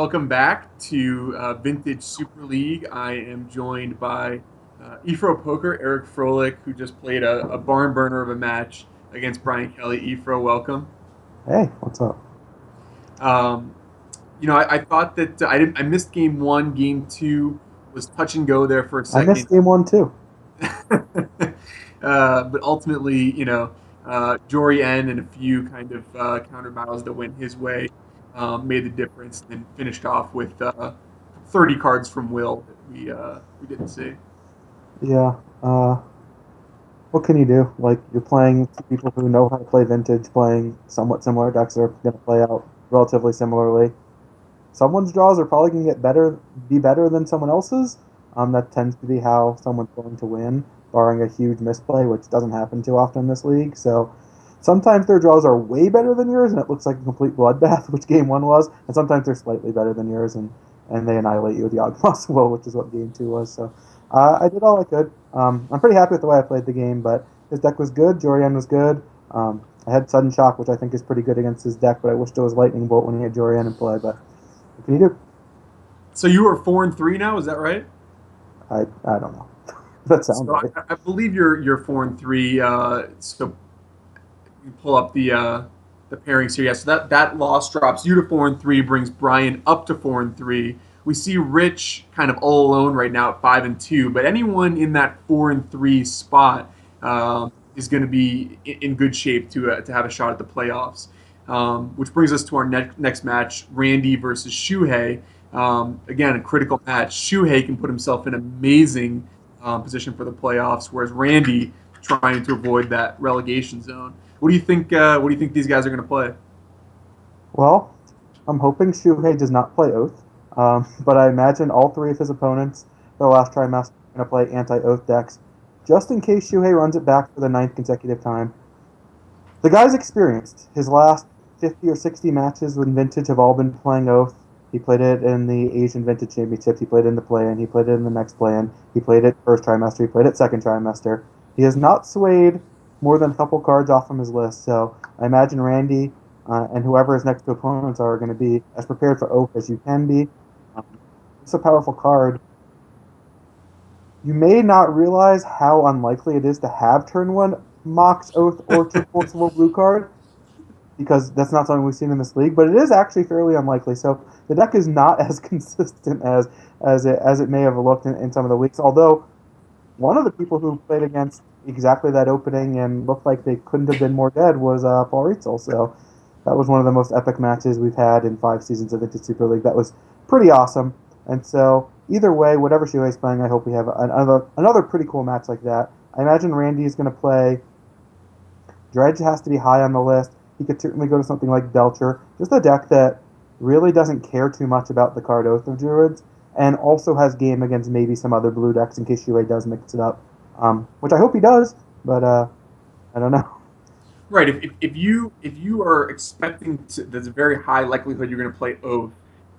Welcome back to Vintage Super League. I am joined by Efro Poker, Eric Froelich, who just played a barn burner of a match against Brian Kelly. Efro, welcome. Hey, what's up? Um, I thought that I missed game one. Game two was touch and go there for a I second. missed game one too. But ultimately, Jory N and a few kind of counter battles that went his way made the difference and finished off with 30 cards from Will that we didn't see. Yeah. What can you do? Like you're playing two people who know how to play vintage, playing somewhat similar decks that are going to play out relatively similarly. Someone's draws are probably going to be better than someone else's. That tends to be how someone's going to win, barring a huge misplay, which doesn't happen too often in this league. So sometimes their draws are way better than yours, and it looks like a complete bloodbath, which game one was. And sometimes they're slightly better than yours, and they annihilate you with the odd possible, which is what game two was. So I did all I could. I'm pretty happy with the way I played the game, but his deck was good. Jorian was good. I had Sudden Shock, which I think is pretty good against his deck, but I wish there was Lightning Bolt when he had Jorian in play. But what can you do? So you are 4-3 now, is that right? I don't know. That sounds So right. I believe you're 4-3. So you pull up the pairings here. Yeah, so that loss drops you to 4-3, brings Brian up to 4-3. We see Rich kind of all alone right now at 5-2, but anyone in that 4-3 spot is going to be in good shape to have a shot at the playoffs. Which brings us to our next match: Randy versus Shuhei. Again, a critical match. Shuhei can put himself in amazing position for the playoffs, whereas Randy trying to avoid that relegation zone. What do you think? What do you think these guys are going to play? Well, I'm hoping Shuhei does not play Oath, but I imagine all three of his opponents for the last trimester are going to play anti-Oath decks, just in case Shuhei runs it back for the ninth consecutive time. The guy's experienced. His last 50 or 60 matches with Vintage have all been playing Oath. He played it in the Asian Vintage Championships. He played it in the play-in. He played it in the next play-in. He played it first trimester. He played it second trimester. He has not swayed more than a couple cards off from his list. So I imagine Randy and whoever his next two opponents are going to be as prepared for Oath as you can be. Um, it's a powerful card. You may not realize how unlikely it is to have turn one Mox Oath or two forcible blue card because that's not something we've seen in this league, but it is actually fairly unlikely. So the deck is not as consistent as it may have looked in some of the weeks. Although one of the people who played against exactly that opening and looked like they couldn't have been more dead was Paul Rietzel. So that was one of the most epic matches we've had in 5 seasons of Vintage Super League. That was pretty awesome. And so either way, whatever Shuei's playing, I hope we have another pretty cool match like that. I imagine Randy is going to play Dredge has to be high on the list. He could certainly go to something like Belcher, just a deck that really doesn't care too much about the card Oath of Druids, and also has game against maybe some other blue decks in case Shuei does mix it up, which I hope he does, but I don't know. Right. If you are expecting there's a very high likelihood you're going to play Oath,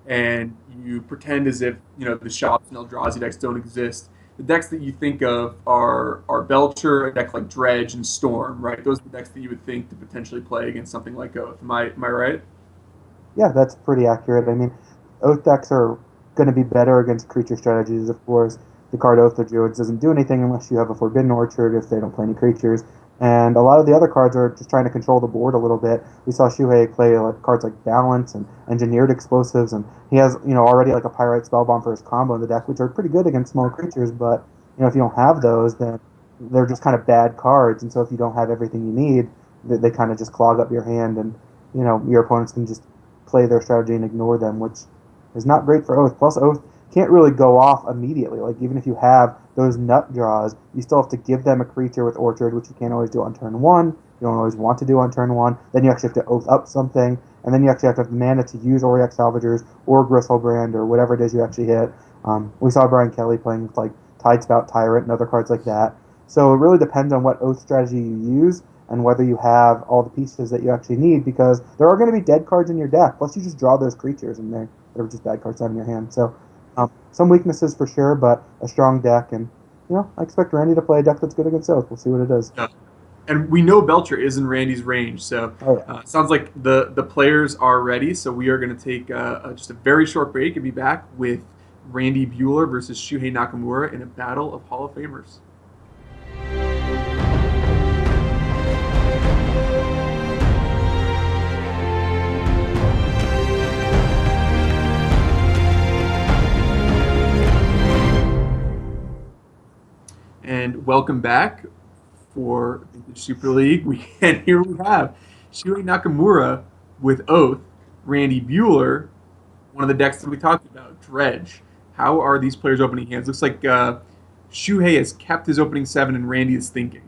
and you pretend as if the shops and Eldrazi decks don't exist. The decks that you think of are Belcher, a deck like Dredge, and Storm. Right. Those are the decks that you would think to potentially play against something like Oath. Am I right? Yeah, that's pretty accurate. I mean, Oath decks are going to be better against creature strategies, of course. The card Oath of Druids doesn't do anything unless you have a Forbidden Orchard if they don't play any creatures. And a lot of the other cards are just trying to control the board a little bit. We saw Shuhei play like cards like Balance and Engineered Explosives, and he has already like a Pyrite Spellbomb for his combo in the deck, which are pretty good against small creatures. But if you don't have those, then they're just kind of bad cards. And so if you don't have everything you need, they kind of just clog up your hand, and your opponents can just play their strategy and ignore them, which is not great for Oath. Plus, Oath can't really go off immediately. Like, even if you have those nut draws, you still have to give them a creature with Orchard, which you can't always do on turn one. You don't always want to do on turn one. Then you actually have to Oath up something, and then you actually have to have the mana to use Auric Salvagers or Gristlebrand or whatever it is you actually hit. We saw Brian Kelly playing with, like, Tidespout Tyrant and other cards like that. So it really depends on what Oath strategy you use and whether you have all the pieces that you actually need, because there are going to be dead cards in your deck. Plus, you just draw those creatures, and they're just bad cards out in your hand. So, some weaknesses for sure, but a strong deck. And I expect Randy to play a deck that's good against Oath. We'll see what it is. Yeah. And we know Belcher is in Randy's range, so Oh yeah. sounds like the players are ready. So we are going to take just a very short break and be back with Randy Buehler versus Shuhei Nakamura in a battle of Hall of Famers. And welcome back for the Super League. And here we have Shuhei Nakamura with Oath, Randy Buehler, one of the decks that we talked about, Dredge. How are these players opening hands? Looks like Shuhei has kept his opening 7 and Randy is thinking.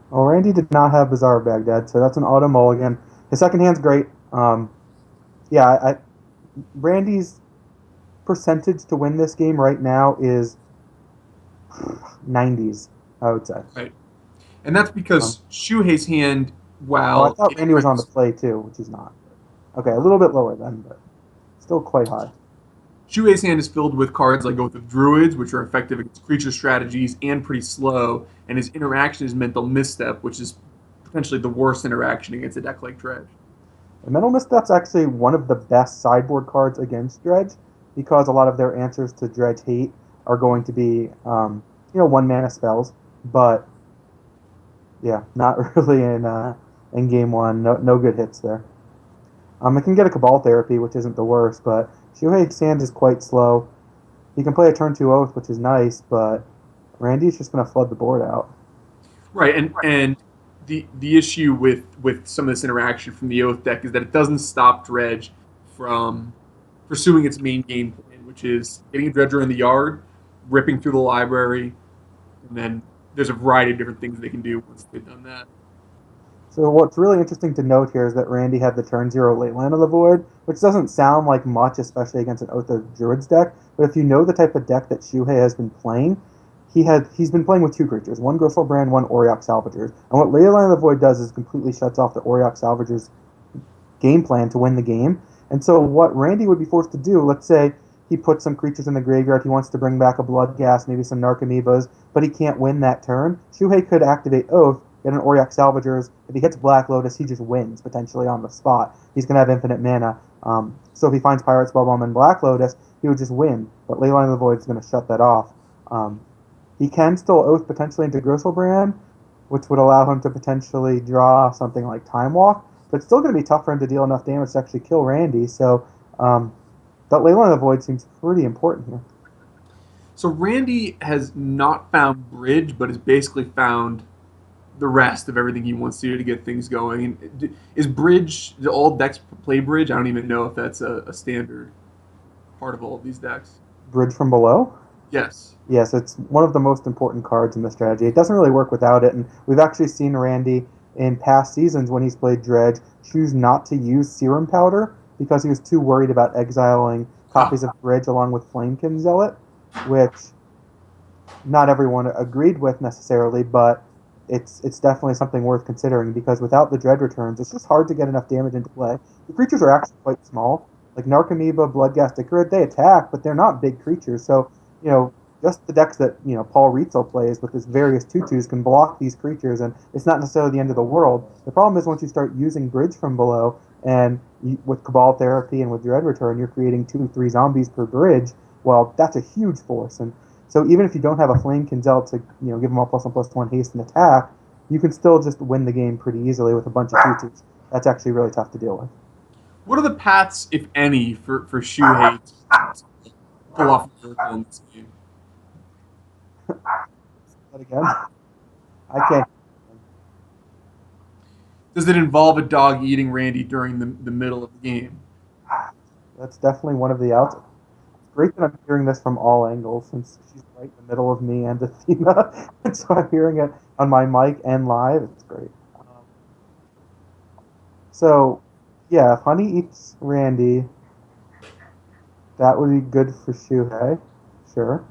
Well, Randy did not have Bizarre Baghdad, so that's an auto mulligan. His second hand's great. Yeah, Randy's percentage to win this game right now is 90s, I would say. Right. And that's Um, because Shuhei's hand, oh, I while thought it Randy was on the brings play too, which is not. Okay, a little bit lower then, but still quite high. Shuei's hand is filled with cards like Oath of Druids, which are effective against creature strategies and pretty slow, and his interaction is Mental Misstep, which is potentially the worst interaction against a deck like Dredge. And Mental Misstep's actually one of the best sideboard cards against Dredge because a lot of their answers to Dredge hate are going to be, 1 mana spells. But yeah, not really in game one. No good hits there. It can get a Cabal Therapy, which isn't the worst, but Shuhei's hand is quite slow. He can play a turn 2 Oath, which is nice, but Randy's just going to flood the board out. Right, and the issue with some of this interaction from the Oath deck is that it doesn't stop Dredge from pursuing its main game plan, which is getting a Dredger in the yard, ripping through the library, and then there's a variety of different things they can do once they've done that. So what's really interesting to note here is that Randy had the turn 0 Leyline of the Void, which doesn't sound like much, especially against an Oath of Druids deck. But if you know the type of deck that Shuhei has been playing, he's been playing with 2 creatures, one Gristlebrand, one Auriok Salvagers. And what Leyline of the Void does is completely shuts off the Auriok Salvagers game plan to win the game. And so what Randy would be forced to do, let's say he puts some creatures in the graveyard, he wants to bring back a Bloodghast, maybe some Narcomoebas, but he can't win that turn. Shuhei could activate Oath, get an Auriok Salvagers. If he hits Black Lotus, he just wins, potentially on the spot. He's going to have infinite mana. So if he finds Pirate Spellbomb and Black Lotus, he would just win. But Leyline of the Void is going to shut that off. He can still Oath potentially into Gristlebrand, which would allow him to potentially draw something like Time Walk, but it's still going to be tough for him to deal enough damage to actually kill Randy. So that Leyline of the Void seems pretty important here. So Randy has not found Bridge, but has basically found the rest of everything he wants to do to get things going. And is Bridge, do all decks play Bridge? I don't even know if that's a standard part of all of these decks. Bridge from Below? Yes. Yes, it's one of the most important cards in the strategy. It doesn't really work without it, and we've actually seen Randy in past seasons when he's played Dredge choose not to use Serum Powder because he was too worried about exiling copies of Bridge along with Flamekin Zealot, which not everyone agreed with necessarily, but it's definitely something worth considering because without the Dread returns, it's just hard to get enough damage into play. The creatures are actually quite small. Like Narcomoeba, Bloodghast, Icarid, they attack, but they're not big creatures. So, just the decks that, Paul Rietzel plays with his various tutus can block these creatures, and it's not necessarily the end of the world. The problem is once you start using Bridge from Below, and with Cabal Therapy and with Dread Return, you're creating 2-3 zombies per bridge. Well, that's a huge force, and so even if you don't have a Flame Kinzel to give them all +1/+1 haste and attack, you can still just win the game pretty easily with a bunch of tutus. That's actually really tough to deal with. What are the paths, if any, for Shuhei to pull off a miracle in this game? But again, I can't. Does it involve a dog eating Randy during the middle of the game? That's definitely one of the outs. It's great that I'm hearing this from all angles since she's right in the middle of me and Athena, and so I'm hearing it on my mic and live. It's great. So, yeah, if Honey eats Randy, that would be good for Shuhei. Sure.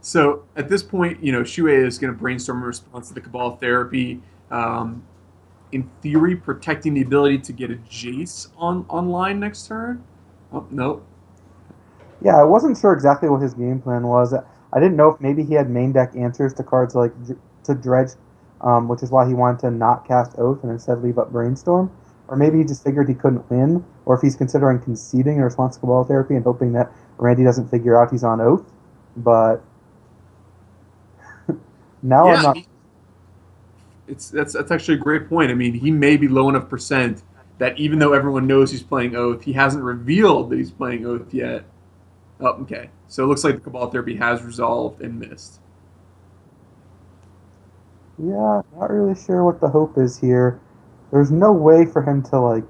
So at this point, Shuhei is going to brainstorm a response to the Cabal Therapy. in theory, protecting the ability to get a Jace online next turn. Oh, nope. Yeah, I wasn't sure exactly what his game plan was. I didn't know if maybe he had main deck answers to cards like to Dredge, which is why he wanted to not cast Oath and instead leave up Brainstorm. Or maybe he just figured he couldn't win, or if he's considering conceding in response to Cabal Therapy and hoping that Randy doesn't figure out he's on Oath. But now I'm Yeah, not. that's actually a great point. I mean, he may be low enough percent that even though everyone knows he's playing Oath, he hasn't revealed that he's playing Oath yet. Oh, okay. So it looks like the Cabal Therapy has resolved and missed. Yeah, not really sure what the hope is here. There's no way for him to like.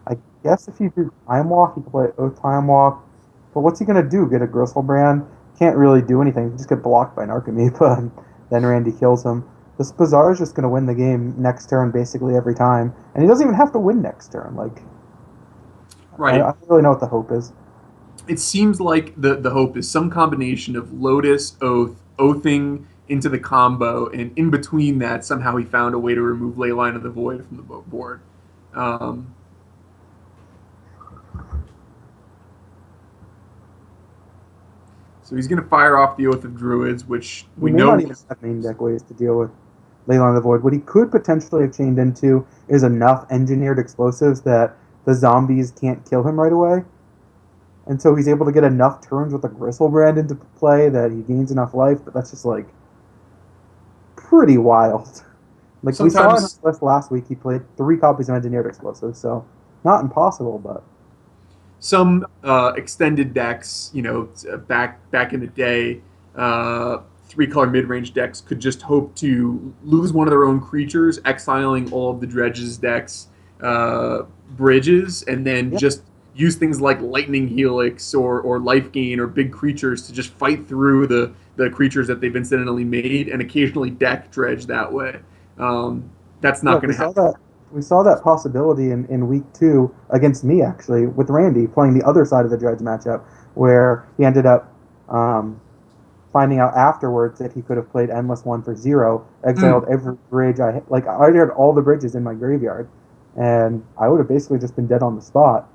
I guess if he do Time Walk, he could play Oath Time Walk. But what's he gonna do? Get a Gristlebrand? Can't really do anything. Just get blocked by an Archimedes, and then Randy kills him. This Bazaar is just gonna win the game next turn basically every time, and he doesn't even have to win next turn. Like I Right. don't really know what the hope is. It seems like the hope is some combination of Lotus, Oath, Oathing into the combo, and in between that, somehow he found a way to remove Leyline of the Void from the board. Um, so he's going to fire off the Oath of Druids, which He we may not know. even have main deck ways to deal with Leyline of the Void. What he could potentially have chained into is enough engineered explosives that the zombies can't kill him right away. And so he's able to get enough turns with a Gristlebrand into play that he gains enough life, but that's just like pretty wild. Like we saw in his Sometimes list last week, he played 3 copies of Engineered Explosives, so not impossible, but some extended decks, back in the day, 3 color mid range decks could just hope to lose one of their own creatures, exiling all of the Dredge's decks bridges, and then yeah, just use things like Lightning Helix or Life Gain or big creatures to just fight through the creatures that they've incidentally made, and occasionally deck Dredge that way. That's yeah, not going we to saw happen. that. We saw that possibility in week 2 against me actually with Randy playing the other side of the Dredge matchup, where he ended up um, finding out afterwards that he could have played Endless One for 0, exiled Mm. every bridge I already had all the bridges in my graveyard, and I would have basically just been dead on the spot.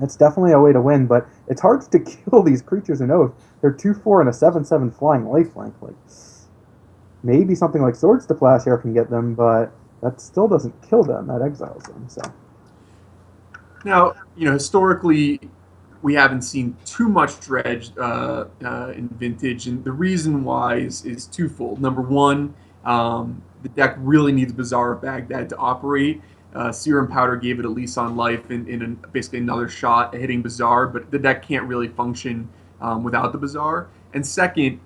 It's definitely a way to win, but it's hard to kill these creatures in Oath. They're 2/4 and a 7/7 flying lifelink. Like maybe something like Swords to Plowshare can get them, but that still doesn't kill them. That exiles them. So Now, historically, we haven't seen too much Dredge in Vintage, and the reason why is twofold. Number one, the deck really needs Bazaar of Baghdad to operate. Serum Powder gave it a lease on life in basically another shot at hitting Bazaar, but the deck can't really function without the Bazaar. And second,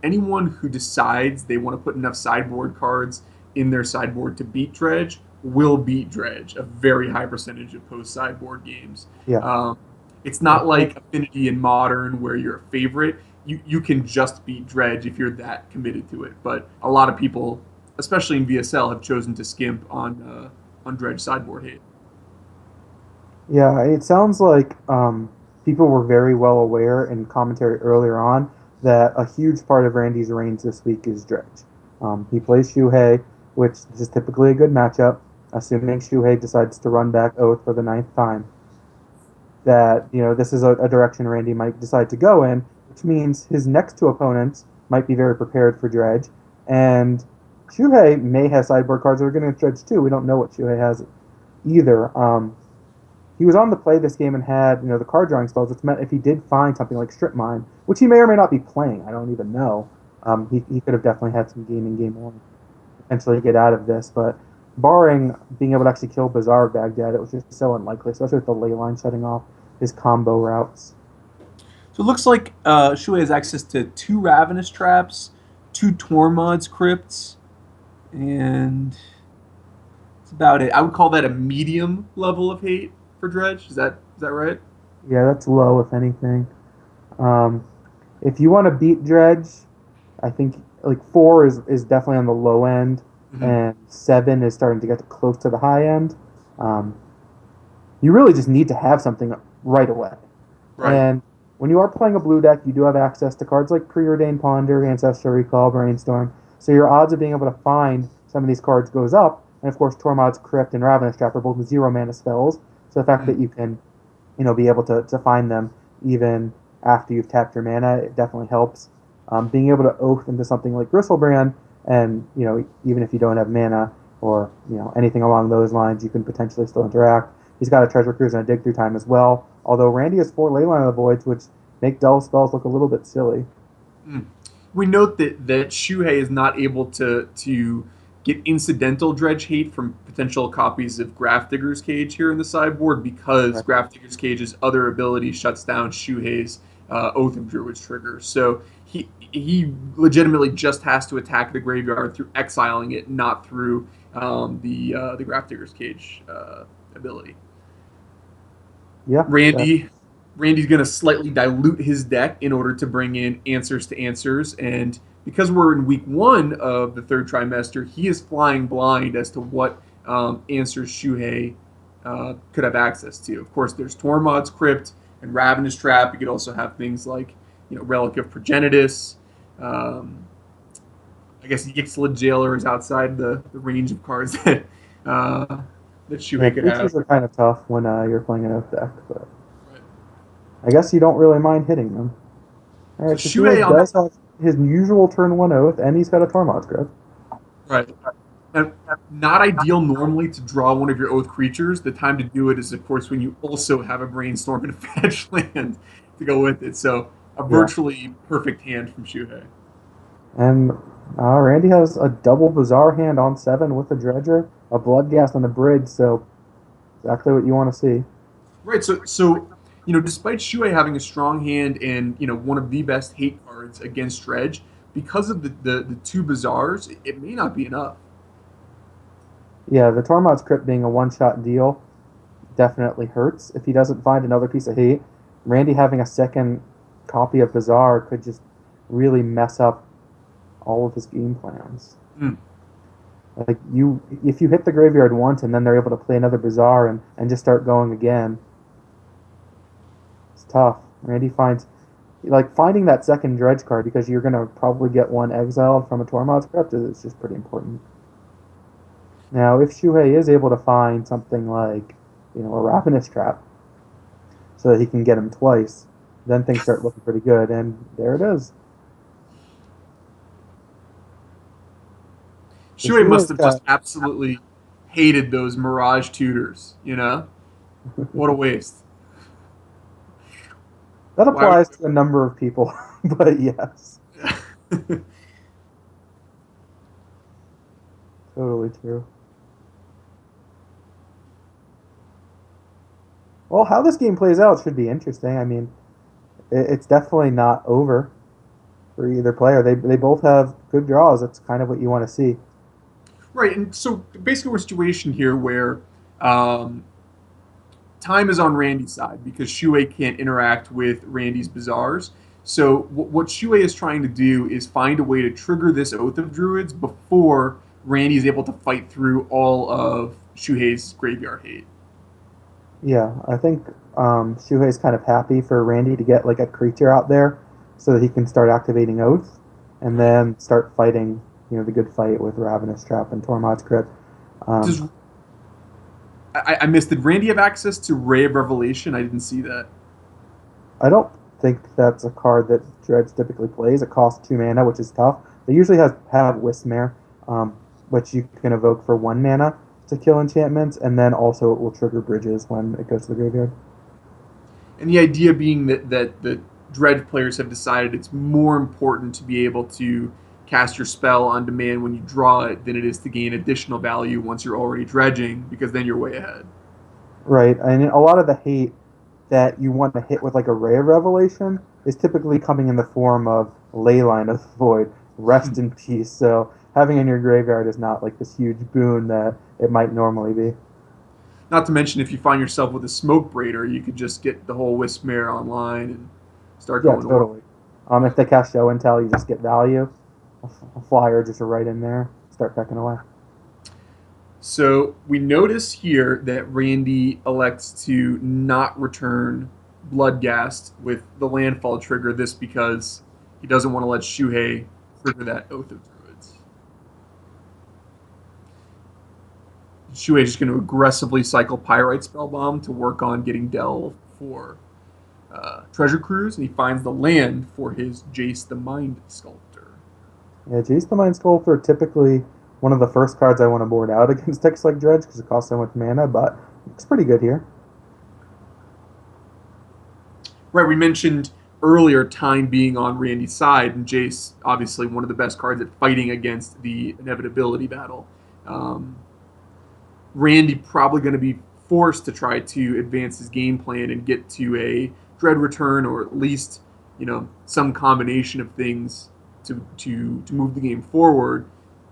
anyone who decides they want to put enough sideboard cards in their sideboard to beat Dredge will beat Dredge a very high percentage of post sideboard games. yeah, Um, it's not definitely. like Affinity and Modern where you're a favorite. You can just beat Dredge if you're that committed to it. But a lot of people, especially in VSL, have chosen to skimp on Dredge sideboard hate. Yeah, it sounds like people were very well aware in commentary earlier on that a huge part of Randy's reigns this week is Dredge. He plays Shuhei, which is typically a good matchup, assuming Shuhei decides to run back Oath for the 9th time. That this is a direction Randy might decide to go in, which means his next 2 opponents might be very prepared for Dredge, and Shuhei may have sideboard cards that are going to Dredge too. We don't know what Shuhei has either. He was on the play this game and had the card drawing spells, which meant if he did find something like Strip Mine, which he may or may not be playing, I don't even know. He could have definitely had some game 1, potentially get out of this, but barring being able to actually kill Bazaar of Baghdad, it was just so unlikely, especially with the ley line shutting off his combo routes. So it looks like Shui has access to 2 Ravenous Traps, 2 Tormod's Crypts, and that's about it. I would call that a medium level of hate for Dredge. Is that right? Yeah, that's low, if anything. Um, if you want to beat Dredge, I think like 4 is definitely on the low end, Mm-hmm. and 7 is starting to get close to the high end. Um, you really just need to have something right away. Right. And when you are playing a blue deck, you do have access to cards like Preordained Ponder, Ancestral Recall, Brainstorm. So your odds of being able to find some of these cards goes up. and of course Tormod's Crypt and Ravenous Trap are both 0 mana spells. So the fact that you can, be able to find them even after you've tapped your mana, it definitely helps. Being able to oath into something like Gristlebrand, and even if you don't have mana or anything along those lines, you can potentially still interact. He's got a Treasure Cruise and a Dig Through Time as well. Although Randy has 4 Leyline of the Voids, which make Delve spells look a little bit silly. Mm. We note that Shuhei is not able to get incidental dredge hate from potential copies of Grafdigger's Cage here in the sideboard because Right. Grafdigger's Cage's other ability shuts down Shuhei's Oath of Druids trigger. So he legitimately just has to attack the graveyard through exiling it, not through the Grafdigger's Cage ability. Yeah, that, Randy Randy's going to slightly dilute his deck in order to bring in answers to answers. And because we're in week 1 of the third trimester, he is flying blind as to what answers Shuhei could have access to. Of course, there's Tormod's Crypt and Ravenous Trap. You could also have things like Relic of Progenitus. Um, I guess Yixla Jailer is outside the range of cards that yeah, Shuhei could have. creatures are kind of tough when you're playing an Oath deck, but I guess you don't really mind hitting them. All So right, so Shuhei Shuhei on does have his usual turn 1 Oath, and he's got a Tormod's Crypt. right. Now, not ideal normally to draw one of your oath creatures. The time to do it is, of course, when you also have a brainstorm and a fetch land to go with it. So a Yeah. virtually perfect hand from Shuhei. And Randy has a double Bazaar hand on 7 with a Dredger, a Bloodghast on the bridge, so exactly what you want to see. Right. So despite Shuhei having a strong hand and one of the best hate cards against Dredge, because of the 2 Bazaars, it may not be enough. Yeah, the Tormod's Crypt being a one-shot deal definitely hurts. If he doesn't find another piece of hate, Randy having a second copy of Bazaar could just really mess up all of his game plans. Mm. Like if you hit the graveyard once and then they're able to play another Bazaar and just start going again, it's tough. Randy finds finding that second dredge card because you're gonna probably get one exiled from a Tormod's Crypt is just pretty important. Now, if Shuhei is able to find something like, a Ravenous Trap, so that he can get him twice, then things start looking pretty good, and there it is. So Shuhei must Shuhei's have just got absolutely hated those Mirage tutors. What a waste. that Why? applies to a number of people, but yes, totally true. Well, how this game plays out should be interesting. I mean, it's definitely not over for either player. They both have good draws. That's kind of what you want to see. Right, and so basically we're in a situation here where um, time is on Randy's side because Shuei can't interact with Randy's Bazaars. So what Shuei is trying to do is find a way to trigger this Oath of Druids before Randy is able to fight through all of Shuhei's graveyard hate. Yeah, I think Shuhei's kind of happy for Randy to get like a creature out there so that he can start activating Oath and Right. then start fighting, the good fight with Ravenous Trap and Tormod's Crypt. Um, Does I missed? Did Randy have access to Ray of Revelation? I didn't see that. I don't think that's a card that Dredge typically plays. It costs 2 mana, which is tough. They usually have Wismere, which you can evoke for 1 mana to kill enchantments, and then also it will trigger bridges when it goes to the graveyard. And the idea being that the Dredge players have decided it's more important to be able to cast your spell on demand when you draw it than it is to gain additional value once you're already dredging, because then you're way ahead. Right, and a lot of the hate that you want to hit with like a Ray of Revelation is typically coming in the form of Leyline of the Void, Rest in Peace. So having in your graveyard is not like this huge boon that it might normally be. Not to mention, if you find yourself with a Smoke Braider, you could just get the whole Wismere online and start Yeah, going to work. totally. If they cast Show and Tell, you just get value. A flyer just right in there, start pecking away. So we notice here that Randy elects to not return Bloodghast with the landfall trigger. This because he doesn't want to let Shuhei trigger that Oath of Druids. Shuei's just going to aggressively cycle Pyrite Spellbomb to work on getting Delve for Treasure Cruise, and he finds the land for his Jace the Mind Sculptor. Yeah, Jace the Mind Sculptor typically one of the first cards I want to board out against decks like Dredge because it costs so much mana, but it's pretty good here. Right, we mentioned earlier time being on Randy's side, and Jace, obviously one of the best cards at fighting against the inevitability battle. Um, Randy probably going to be forced to try to advance his game plan and get to a dread return, or at least some combination of things to move the game forward,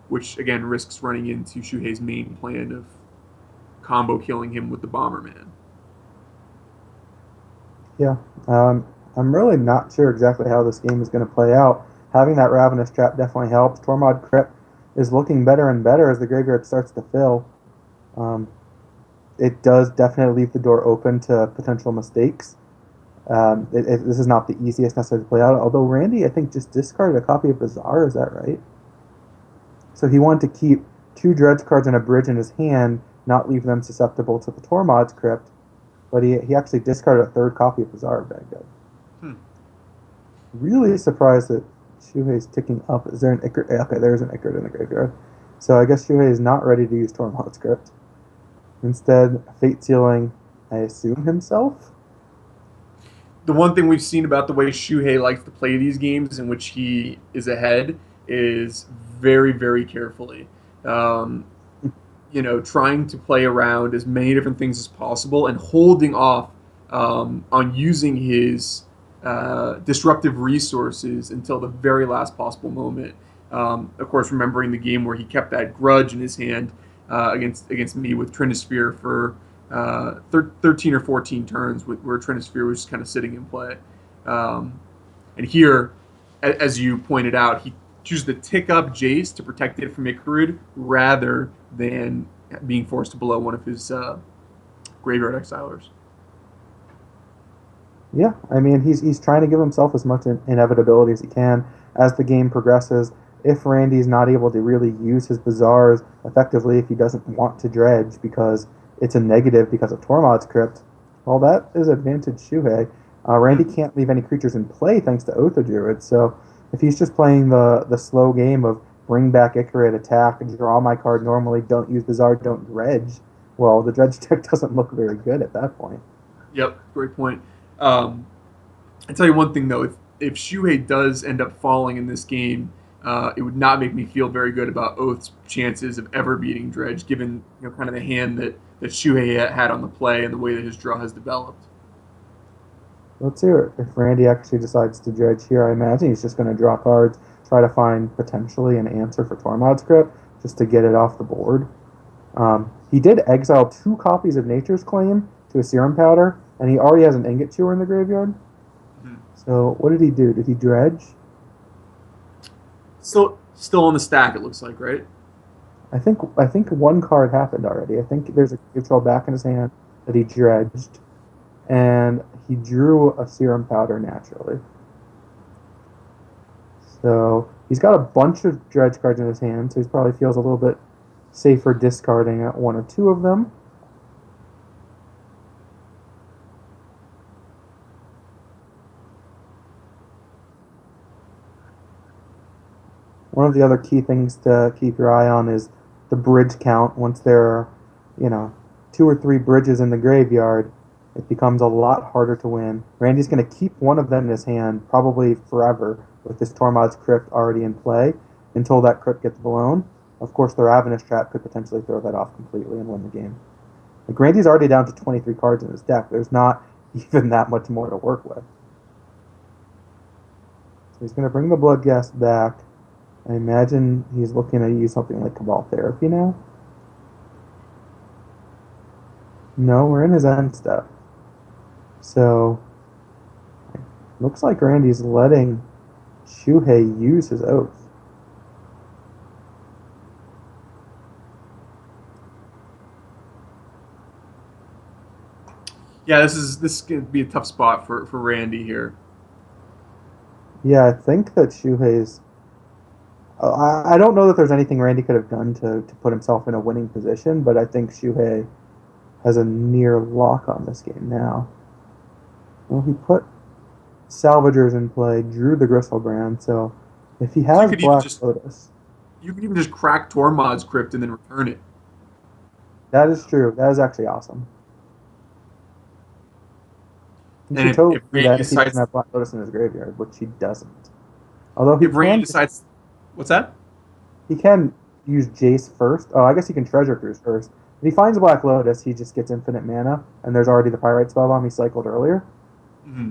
which again risks running into Shuhei's main plan of combo killing him with the Bomberman. Yeah, I'm really not sure exactly how this game is going to play out. Having that Ravenous Trap definitely helps. Tormod Crypt is looking better and better as the graveyard starts to fill. Um, it does definitely leave the door open to potential mistakes. This is not the easiest necessarily to play out, although Randy, I think, just discarded a copy of Bazaar, is that right? So he wanted to keep 2 Dredge cards and a bridge in his hand, not leave them susceptible to the Tormod's Crypt, but he actually discarded a 3rd copy of Bazaar of Baghdad. Really surprised that Shuhei's ticking up. Is there an Ichor? Okay, there's an Ichor in the graveyard. So I guess Shuhei is not ready to use Tormod's Crypt. Instead, Fate Sealing, I assume, himself? The one thing we've seen about the way Shuhei likes to play these games in which he is ahead is very, very carefully. Um, trying to play around as many different things as possible and holding off on using his disruptive resources until the very last possible moment. Of course, remembering the game where he kept that grudge in his hand against me with Trinisphere for 13 or 14 turns, where Trinisphere was just kind of sitting in play. And here, as you pointed out, he chooses to tick up Jace to protect it from Icarud rather than being forced to blow one of his graveyard exilers. Yeah, I mean, he's trying to give himself as much inevitability as he can as the game progresses. If Randy's not able to really use his Bazaars effectively, if he doesn't want to dredge because it's a negative because of Tormod's Crypt, well, that is advantage Shuhei. Randy can't leave any creatures in play thanks to Oath of Druid, so if he's just playing the slow game of bring back Icarus, attack, draw my card normally, don't use Bazaar, don't dredge, well, the dredge deck doesn't look very good at that point. Yep, great point. I tell you one thing though, if Shuhei does end up falling in this game, it would not make me feel very good about Oath's chances of ever beating Dredge, given kind of the hand that Shuhei had on the play and the way that his draw has developed. Let's hear it. If Randy actually decides to dredge here, I imagine he's just going to draw cards, try to find potentially an answer for Tormod's Crypt, just to get it off the board. He did exile 2 copies of Nature's Claim to a Serum Powder, and he already has an Ingot Chewer in the graveyard. Mm-hmm. So what did he do? Did he dredge? Still on the stack, it looks like, right? I think 1 card happened already. I think there's a control back in his hand that he dredged, and he drew a Serum Powder naturally. So he's got a bunch of dredge cards in his hand, so he probably feels a little bit safer discarding at 1 or 2 of them. One of the other key things to keep your eye on is the bridge count. Once there are, 2 or 3 bridges in the graveyard, it becomes a lot harder to win. Randy's going to keep one of them in his hand probably forever with this Tormod's Crypt already in play until that crypt gets blown. Of course, the Ravenous Trap could potentially throw that off completely and win the game. Like, Randy's already down to 23 cards in his deck. There's not even that much more to work with. So he's going to bring the Bloodghast back. I imagine he's looking to use something like Cabal Therapy now. No, we're in his end step. So, looks like Randy's letting Shuhei use his Oath. Yeah, this is going to be a tough spot for Randy here. Yeah, I think that Shuhei's I don't know that there's anything Randy could have done to put himself in a winning position, but I think Shuhei has a near lock on this game now. Well, he put Salvagers in play, drew the Gristlebrand, so if he So has Black Lotus, you could even just crack Tormod's crypt and then return it. that is true. That is actually awesome. He And should totally if do Randy that if he doesn't decides have Black Lotus in his graveyard, which he doesn't. Although if Randy decides what's that? he can use Jace first. Oh, I guess he can Treasure Cruise first. If he finds Black Lotus, he just gets infinite mana, and there's already the Pyrite spellbomb he cycled earlier. Mm-hmm.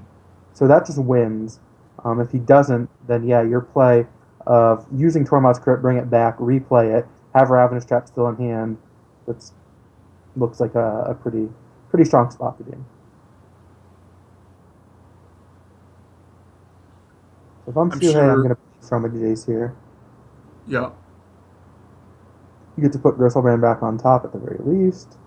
So that just wins. If he doesn't, then yeah, your play of using Tormod's Crypt, bring it back, replay it, have Ravenous Trap still in hand. That's looks like a pretty strong spot to be in. So if I'm I'm Shuhei, I'm sure. gonna from a Jace here. Yeah, You get to put Gristlebrand back on top at the very least.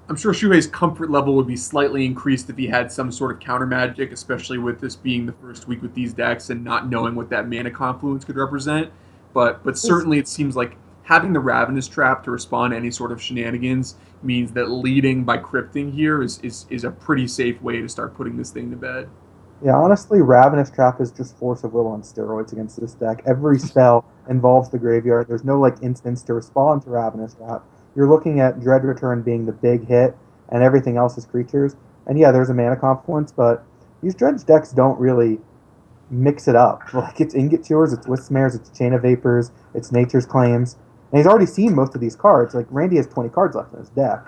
I'm sure Shuhei's comfort level would be slightly increased if he had some sort of counter magic, especially with this being the first week with these decks and not knowing what that mana confluence could represent. But This certainly it seems like having the Ravenous Trap to respond to any sort of shenanigans means that leading by crypting here is a pretty safe way to start putting this thing to bed. Yeah, honestly, Ravenous Trap is just Force of Will on steroids against this deck. Every spell involves the graveyard. There's no like instance to respond to Ravenous Trap. You're looking at Dread Return being the big hit, and everything else is creatures. And yeah, there's a mana confluence, but these Dredge decks don't really mix it up. Like it's Ingot Chewers, it's Wisp it's Chain of Vapors, it's Nature's Claims. And he's already seen most of these cards. Like Randy has 20 cards left in his deck.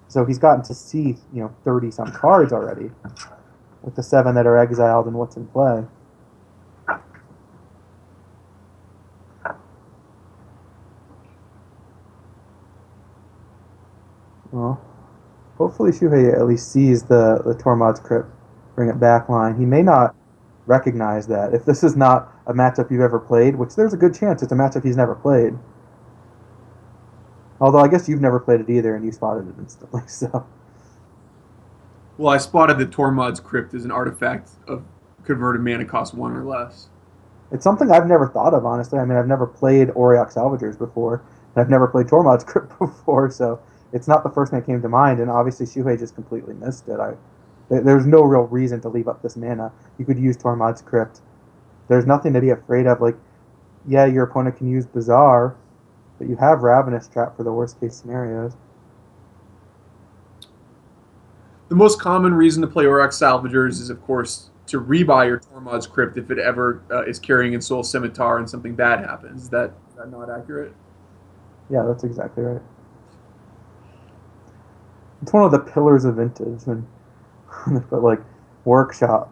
So he's gotten to see, 30 some cards already with the 7 that are exiled and what's in play. Well, hopefully Shuhei at least sees the Tormod's Crypt, bring it back line. He may not recognize that. If this is not a matchup you've ever played, which there's a good chance it's a matchup he's never played. Although I guess you've never played it either and you spotted it instantly, so. Well, I spotted that Tormod's Crypt is an artifact of converted mana cost 1 or less. It's something I've never thought of, honestly. I mean, I've never played Auriok Salvagers before, and I've never played Tormod's Crypt before, so it's not the first thing that came to mind, and obviously Shuhei just completely missed it. There's no real reason to leave up this mana. You could use Tormod's Crypt. There's nothing to be afraid of. Like, yeah, your opponent can use Bazaar, but you have Ravenous Trap for the worst case scenarios. The most common reason to play Aurochs Salvagers is, of course, to rebuy your Tormod's Crypt if it ever is carrying in Soul Scimitar and something bad happens. Is that not accurate? Yeah, that's exactly right. It's one of the pillars of vintage, and they put like workshop,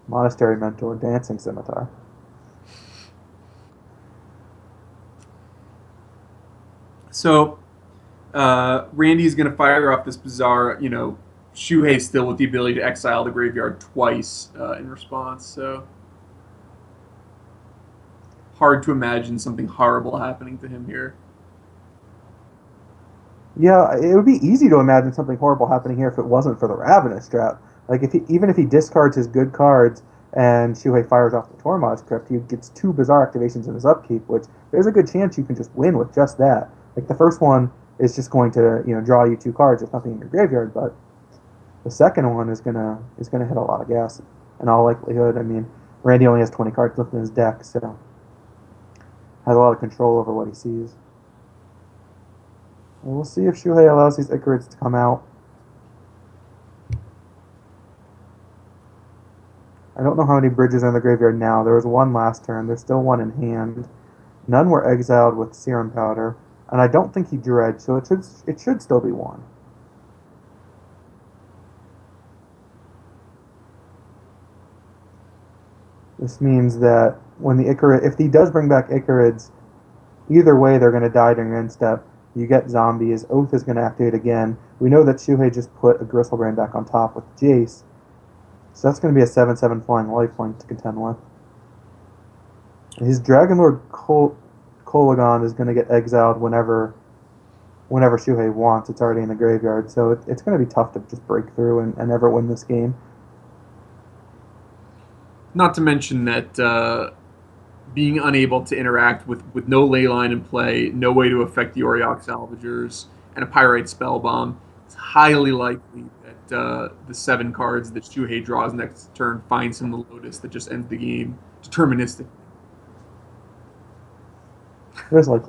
monastery mentor, dancing scimitar. So Randy's going to fire up this bizarre, Shuhei still with the ability to exile the graveyard twice in response. So hard to imagine something horrible happening to him here. Yeah, it would be easy to imagine something horrible happening here if it wasn't for the Ravenous Trap. Like even if he discards his good cards and Shuhei fires off the Tormod's Crypt, he gets 2 bizarre activations in his upkeep, which there's a good chance you can just win with just that. Like the first one is just going to draw you 2 cards with nothing in your graveyard, but the second one is gonna hit a lot of gas in all likelihood. I mean, Randy only has 20 cards left in his deck, so has a lot of control over what he sees. And we'll see if Shuhei allows these Icarids to come out. I don't know how many bridges are in the graveyard now. There was 1 last turn. There's still 1 in hand. None were exiled with Serum Powder, and I don't think he dredged, so it should still be 1. This means that when the Icarid, if he does bring back Icarids, either way they're going to die during end step. You get zombies. Oath is going to activate again. We know that Shuhei just put a Gristlebrand back on top with Jace. So that's going to be a 7/7 flying lifelink to contend with. His Dragonlord Kolagon is going to get exiled whenever Shuhei wants. It's already in the graveyard, so it's going to be tough to just break through and ever win this game. Not to mention that being unable to interact with no ley line in play, no way to affect the Auriok Salvagers, and a Pyrite Spellbomb, it's highly likely that the 7 cards that Shuhei draws next turn finds him the Lotus that just ends the game deterministically. It was like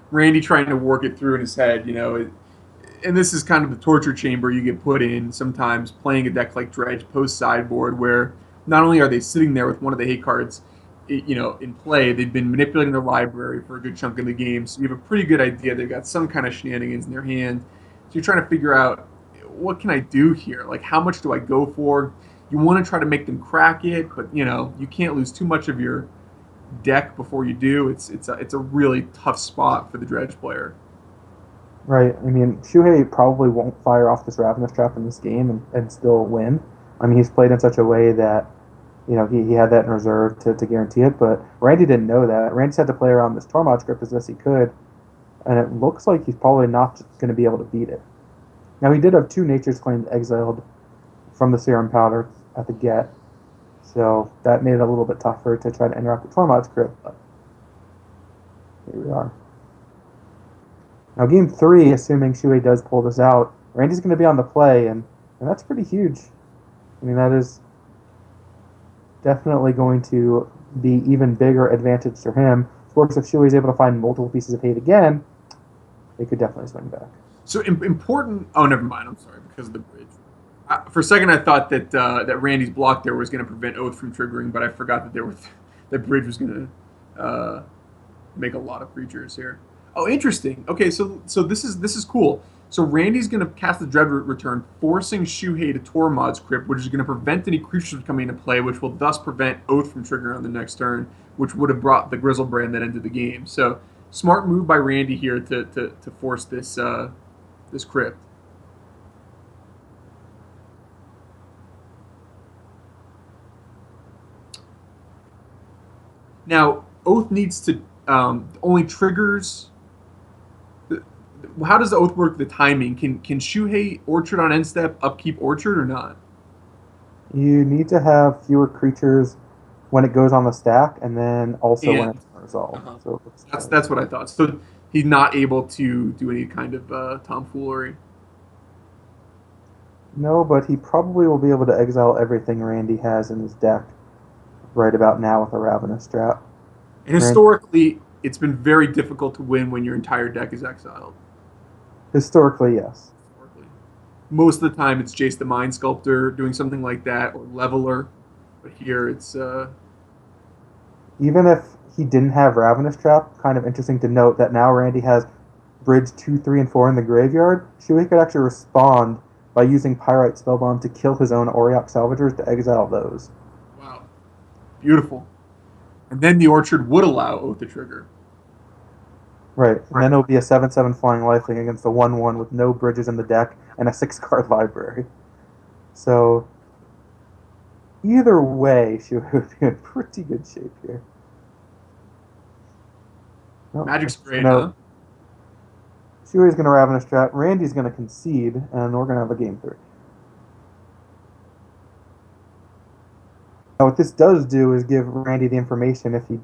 Randy trying to work it through in his head, and this is kind of the torture chamber you get put in sometimes playing a deck like Dredge post sideboard, where not only are they sitting there with one of the hate cards, in play, they've been manipulating their library for a good chunk of the game, so you have a pretty good idea they've got some kind of shenanigans in their hand. So you're trying to figure out what can I do here? Like, how much do I go for? You want to try to make them crack it, but you can't lose too much of your deck before you do. It's a really tough spot for the Dredge player. right. I mean, Shuhei probably won't fire off this Ravenous Trap in this game and still win. I mean, he's played in such a way that he had that in reserve to guarantee it. But Randy didn't know that. Randy's had to play around this Tormod script as best he could, and it looks like he's probably not going to be able to beat it. Now, he did have 2 Nature's Claims exiled from the Serum Powder at the get, so that made it a little bit tougher to try to interact with Tormod script, but here we are. Now, game 3, assuming Shuhei does pull this out, Randy's going to be on the play, and that's pretty huge. I mean, that is definitely going to be even bigger advantage to him. Of course, if Shuhei is able to find multiple pieces of hate again, they could definitely swing back. So important. Oh, never mind. I'm sorry, because of the bridge. For a second, I thought that Randy's block there was going to prevent Oath from triggering, but I forgot that that bridge was going to make a lot of creatures here. Oh, interesting. Okay, so this is cool. So Randy's going to cast the Dreadroot Return, forcing Shuhei to Tormod's Crypt, which is going to prevent any creatures from coming into play, which will thus prevent Oath from triggering on the next turn, which would have brought the Grizzlebrand that ended the game. So smart move by Randy here to force this Crypt. Now, Oath needs to only triggers. How does the Oath work? The timing can Shuhei Orchard on end step upkeep Orchard or not? You need to have fewer creatures when it goes on the stack, and then also when And it's resolved. So that's what I thought. So he's not able to do any kind of tomfoolery. no, but he probably will be able to exile everything Randy has in his deck right about now with a Ravenous Trap. And historically, it's been very difficult to win when your entire deck is exiled. Historically, yes. Historically, most of the time it's Jace the Mind Sculptor doing something like that, or Leveler. But here it's Even if he didn't have Ravenous Trap, kind of interesting to note that now Randy has Bridge 2, 3, and 4 in the graveyard. Shuhei could actually respond by using Pyrite Spellbomb to kill his own Auriok Salvagers to exile those. wow, beautiful. And then the Orchard would allow Oath to trigger. Right, and then it'll be a 7/7 Flying Lifelink against a 1/1 with no bridges in the deck and a 6-card library. So, either way, Shuhei would be in pretty good shape here. No, Magic's great, no. huh? Shuhei's going to Ravenous Trap, Randy's going to concede, and we're going to have a game 3. Now, what this does do is give Randy the information, if he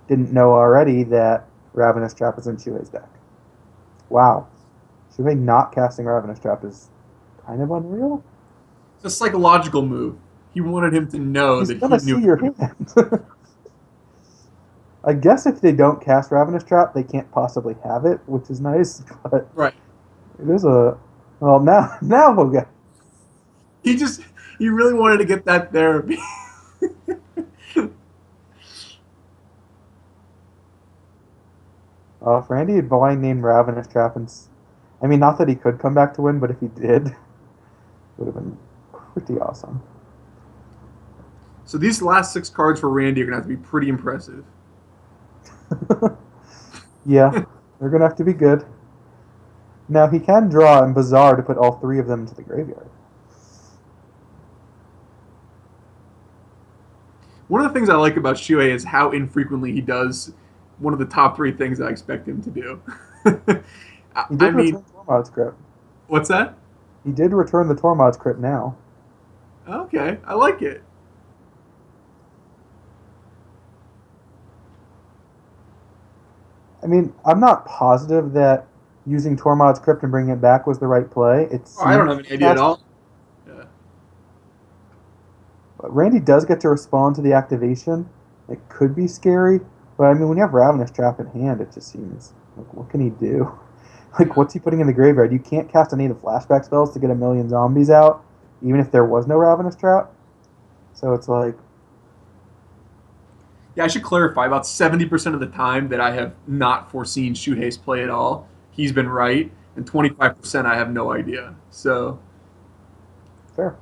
didn't know already, that Ravenous Trap is in Shuhei's deck. Wow. Shuhei not casting Ravenous Trap is kind of unreal. It's a psychological move. He wanted him to know He's that going to he knew. see your hand. I guess if they don't cast Ravenous Trap, they can't possibly have it, which is nice, but Right. it is a... Well, now we'll get... He really wanted to get that therapy. If Randy had blind named Ravenous Trap, and I mean, not that he could come back to win, but if he did, it would have been pretty awesome. So these last 6 cards for Randy are gonna have to be pretty impressive. Yeah, they're gonna have to be good. Now he can draw in Bazaar to put all 3 of them into the graveyard. One of the things I like about Shuhei is how infrequently he does one of the top 3 things I expect him to do. He did I mean, return Tormod's Crypt. What's that? He did return the Tormod's Crypt now. Okay, I like it. I mean, I'm not positive that using Tormod's Crypt and bringing it back was the right play. It Oh, I don't seems have any idea at all. Yeah. but Randy does get to respond to the activation. It could be scary, but I mean, when you have Ravenous Trap in hand, it just seems like what can he do? Like, Yeah. what's he putting in the graveyard? You can't cast any of the flashback spells to get a million zombies out, even if there was no Ravenous Trap. So it's like, Yeah, I should clarify. About 70% of the time that I have not foreseen Shuhei's play at all, he's been right, and 25% I have no idea. So fair.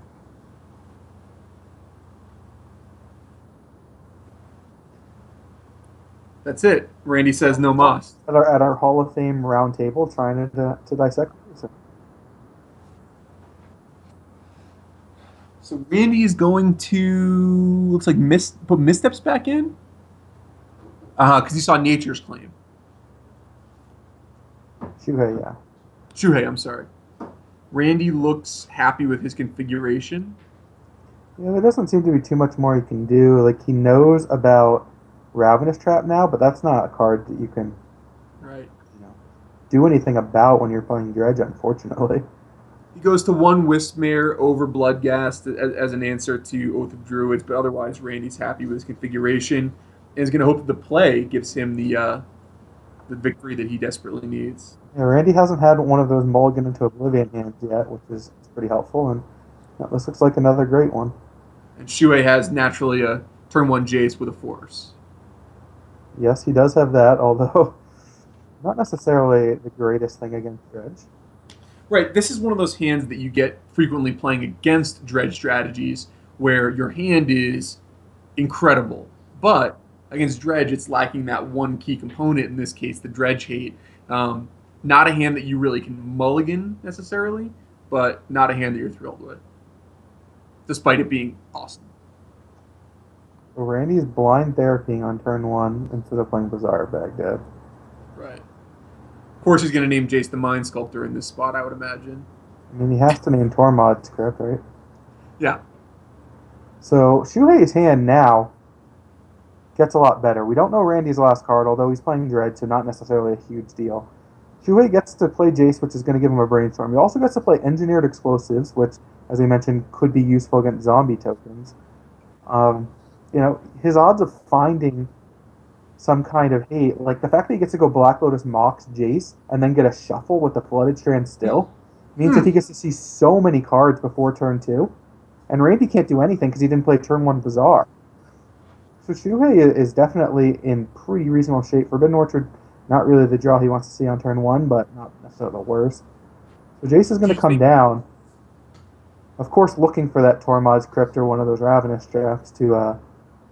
that's it. Randy says no moss. At our Hall of Fame round table, trying to dissect. So Randy is going to looks like put missteps back in. Because he saw Nature's Claim. Shuhei, yeah. Shuhei, I'm sorry. Randy looks happy with his configuration. Yeah, there doesn't seem to be too much more he can do. Like, he knows about Ravenous Trap now, but that's not a card that you can, Right. you know, do anything about when you're playing Dredge, unfortunately. He goes to one Wispmere over Bloodghast as an answer to Oath of Druids, but otherwise Randy's happy with his configuration and is going to hope that the play gives him the victory that he desperately needs. Yeah, Randy hasn't had one of those mulligan into Oblivion hands yet, which is pretty helpful, and yeah, this looks like another great one. And Shuei has naturally a turn one Jace with a force. Yes, he does have that, although not necessarily the greatest thing against Dredge. Right, this is one of those hands that you get frequently playing against dredge strategies where your hand is incredible, but against dredge it's lacking that one key component, in this case the dredge hate. Not a hand that you really can mulligan necessarily, but not a hand that you're thrilled with, despite it being awesome. So Randy's blind therapying on turn one instead of playing Bazaar Baghdad. Right. Of course he's going to name Jace the Mind Sculptor in this spot, I would imagine. I mean, he has to name Tormod's Crypt, right? Yeah. So Shuhei's hand now gets a lot better. We don't know Randy's last card, although he's playing Dredge, so not necessarily a huge deal. Shuhei gets to play Jace, which is going to give him a brainstorm. He also gets to play Engineered Explosives, which, as we mentioned, could be useful against zombie tokens. Um, his odds of finding some kind of hate, like the fact that he gets to go Black Lotus Mox Jace and then get a shuffle with the Flooded Strand still, means that he gets to see so many cards before turn two. And Randy can't do anything because he didn't play turn one Bazaar. So Shuhei is definitely in pretty reasonable shape. Forbidden Orchard, not really the draw he wants to see on turn one, but not necessarily the worst. So Jace is going to come down, of course, looking for that Tormod's Crypt or one of those Ravenous drafts to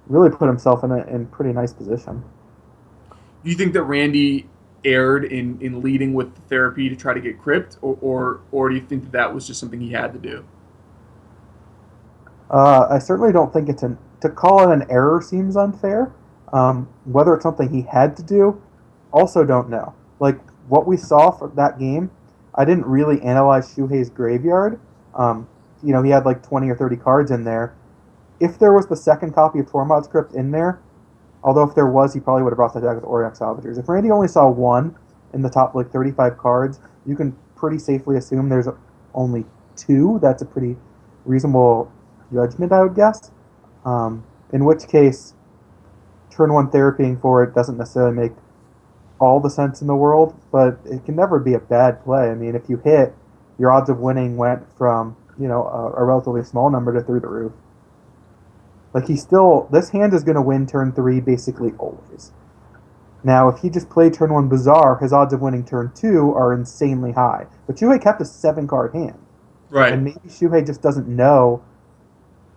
really put himself in pretty nice position. Do you think that Randy erred in leading with the therapy to try to get crypt, or do you think that that was just something he had to do? I certainly don't think to call it an error seems unfair. Whether it's something he had to do, also don't know. Like what we saw for that game, I didn't really analyze Shuhei's graveyard. He had like 20 or 30 cards in there. If there was the second copy of Tormod's Crypt in there, although if there was, he probably would have brought that back with Auriok Salvagers. If Randy only saw one in the top like 35 cards, you can pretty safely assume there's only two. That's a pretty reasonable judgment, I would guess. In which case, turn one therapying for it doesn't necessarily make all the sense in the world, but it can never be a bad play. I mean, if you hit, your odds of winning went from a relatively small number to through the roof. Like this hand is going to win turn three basically always. Now, if he just played turn one Bazaar, his odds of winning turn two are insanely high. But Shuhei kept a 7-card hand, Right. and maybe Shuhei just doesn't know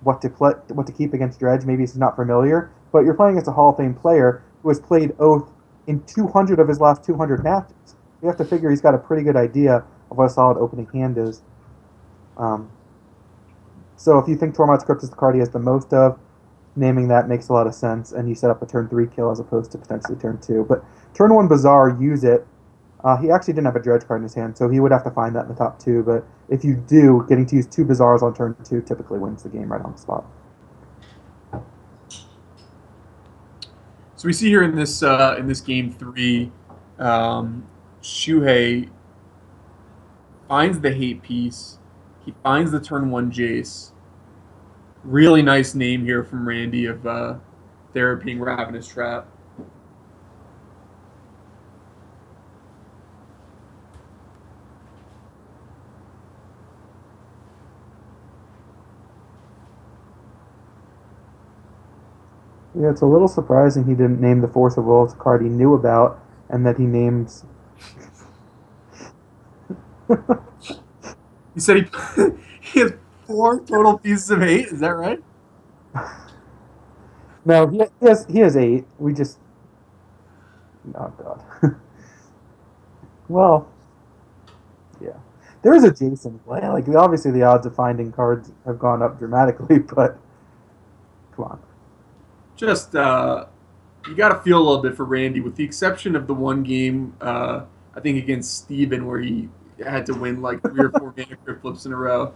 what to keep against Dredge. Maybe he's not familiar. But you're playing against a Hall of Fame player who has played Oath in 200 of his last 200 matches. You have to figure he's got a pretty good idea of what a solid opening hand is. So if you think Tormod's Crypt is the card he has the most of, naming that makes a lot of sense, and you set up a turn three kill as opposed to potentially turn two. But turn one Bazaar, use it. He actually didn't have a dredge card in his hand, so he would have to find that in the top two. But if you do, getting to use two Bizarres on turn two typically wins the game right on the spot. So we see here in this game three, Shuhei finds the hate piece. He finds the turn one Jace. Really nice name here from Randy of Therapying Ravenous Trap. Yeah, it's a little surprising he didn't name the Force of Will. It's a card he knew about, and that he names. He said he he has four total pieces of hate. Is that right? No, he has eight. We just oh god. Well, yeah, there is a Jason play. Like obviously the odds of finding cards have gone up dramatically, but come on. Just you got to feel a little bit for Randy, with the exception of the one game I think against Steven where he had to win like three or four mana crypt flips in a row.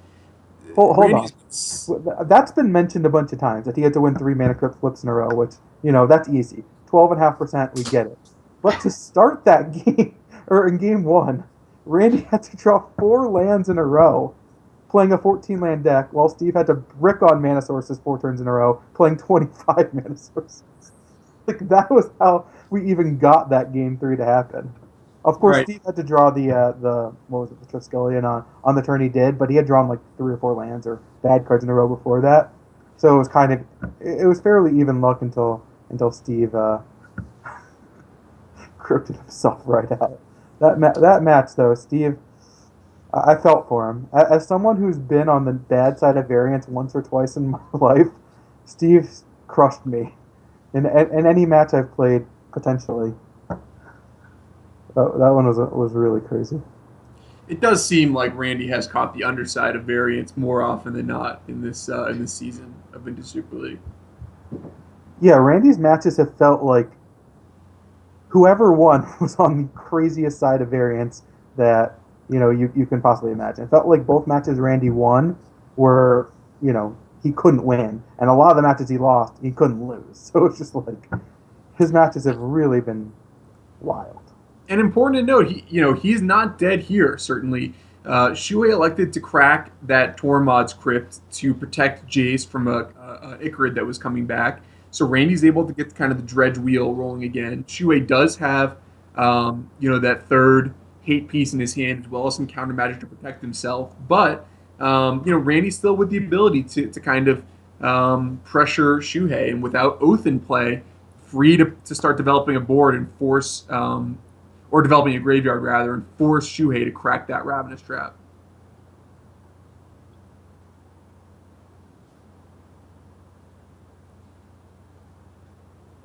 Hold on. Randy's That's been mentioned a bunch of times that he had to win three mana crypt flips in a row, which that's easy. 12.5%, we get it. But to start that game or in game one, Randy had to draw four lands in a row, playing a 14 land deck, while Steve had to brick on mana sources four turns in a row, playing 25 mana sources. Like that was how we even got that game three to happen. Of course, right. Steve had to draw the what was it, the Triskelion on the turn he did, but he had drawn like three or four lands or bad cards in a row before that, so it was kind of it was fairly even luck until Steve crooked himself right out. That match though, Steve, I felt for him. As someone who's been on the bad side of variance once or twice in my life, Steve crushed me in any match I've played potentially. That one was really crazy. It does seem like Randy has caught the underside of variance more often than not in this season of Vintage Super League. Yeah, Randy's matches have felt like whoever won was on the craziest side of variance that you can possibly imagine. It felt like both matches Randy won were he couldn't win, and a lot of the matches he lost he couldn't lose. So it's just like his matches have really been wild. And important to note, he's not dead here. Certainly, Shuei elected to crack that Tormod's crypt to protect Jace from a Icarid that was coming back. So Randy's able to get kind of the dredge wheel rolling again. Shuei does have that third hate piece in his hand as well as some counter magic to protect himself. But Randy's still with the ability to kind of pressure Shuhei, and without Oath in play, free to start developing a board and force or developing a graveyard rather, and force Shuhei to crack that Ravenous Trap.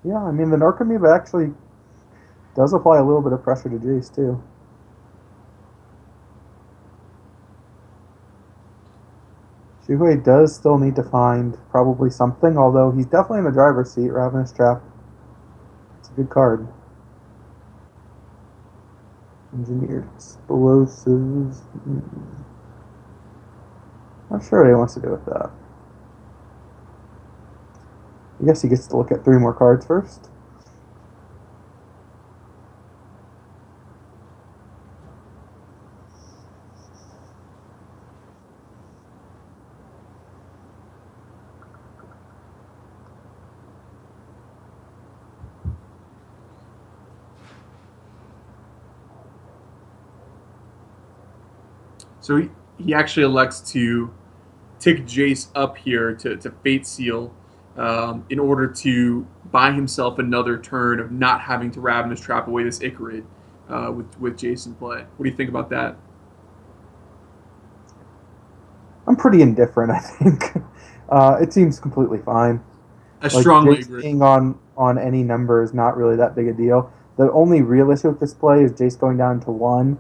Yeah, I mean the Narcomoeba actually does apply a little bit of pressure to Jace too. Shuhei does still need to find probably something, although he's definitely in the driver's seat. Ravenous Trap, it's a good card. Engineered explosives. Not sure what he wants to do with that. I guess he gets to look at three more cards first. So he actually elects to take Jace up here to Fate Seal in order to buy himself another turn of not having to Ravenous Trap away this Icarid with Jace in play. What do you think about that? I'm pretty indifferent, I think. It seems completely fine. I Like strongly Jace agree. being on any number is not really that big a deal. The only real issue with this play is Jace going down to one.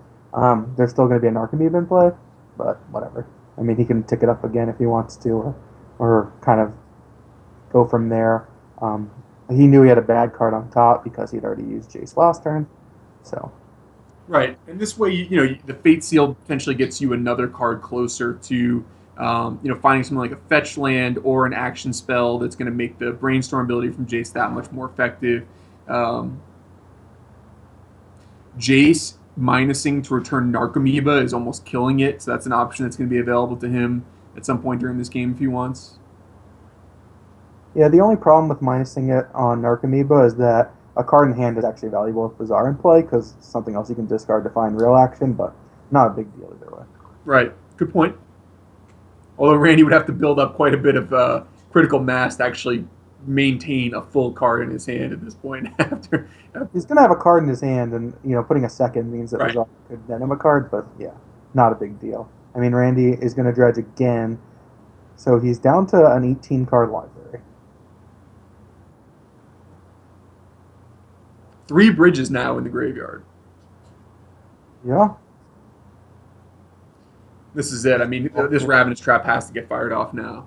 There's still going to be an Narcomoeba in play, but whatever. I mean, he can tick it up again if he wants to, or kind of go from there. He knew he had a bad card on top because he'd already used Jace last turn, so Right, and this way, the Fate Seal potentially gets you another card closer to, finding something like a fetch land or an action spell that's going to make the Brainstorm ability from Jace that much more effective. Um, Jace minusing to return Narcomoeba is almost killing it, so that's an option that's going to be available to him at some point during this game if he wants. Yeah, the only problem with minusing it on Narcomoeba is that a card in hand is actually valuable if Bazaar in play because it's something else you can discard to find real action, but not a big deal either way. Right, good point. Although Randy would have to build up quite a bit of critical mass to actually maintain a full card in his hand at this point. after He's going to have a card in his hand, and putting a second means that right. Bazaar could net him a card, but yeah, not a big deal. I mean, Randy is going to dredge again, so he's down to an 18 card library. Three bridges now in the graveyard. Yeah. This is it. I mean, this Ravenous Trap has to get fired off now.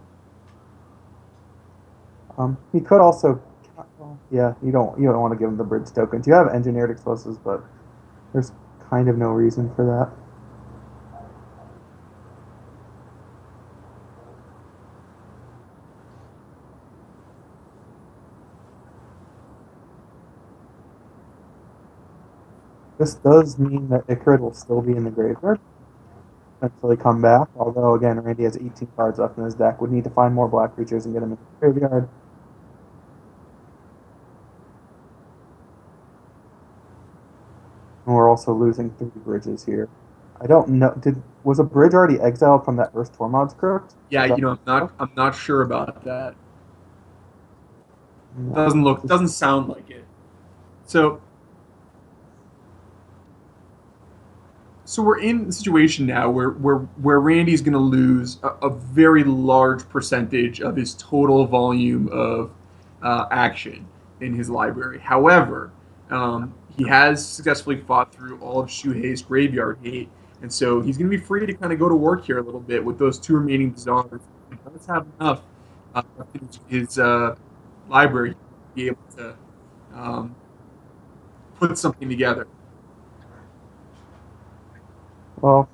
He could also, well, yeah, you don't want to give him the bridge tokens. You have engineered explosives, but there's kind of no reason for that. This does mean that Icarid will still be in the graveyard until he come back. Although again, Randy has 18 cards left in his deck. Would need to find more black creatures and get him in the graveyard. And we're also losing 3 bridges here. I don't know. Was a bridge already exiled from that first Tormod's Crypt? Yeah, Is that I'm not sure about that. no. Doesn't sound like it. So so we're in a situation now where Randy's going to lose a very large percentage of his total volume of action in his library. However, he has successfully fought through all of Shuhei's graveyard hate, and so he's going to be free to kind of go to work here a little bit with those two remaining Bazaars. He does have enough in his library to be able to um, put something together. Well,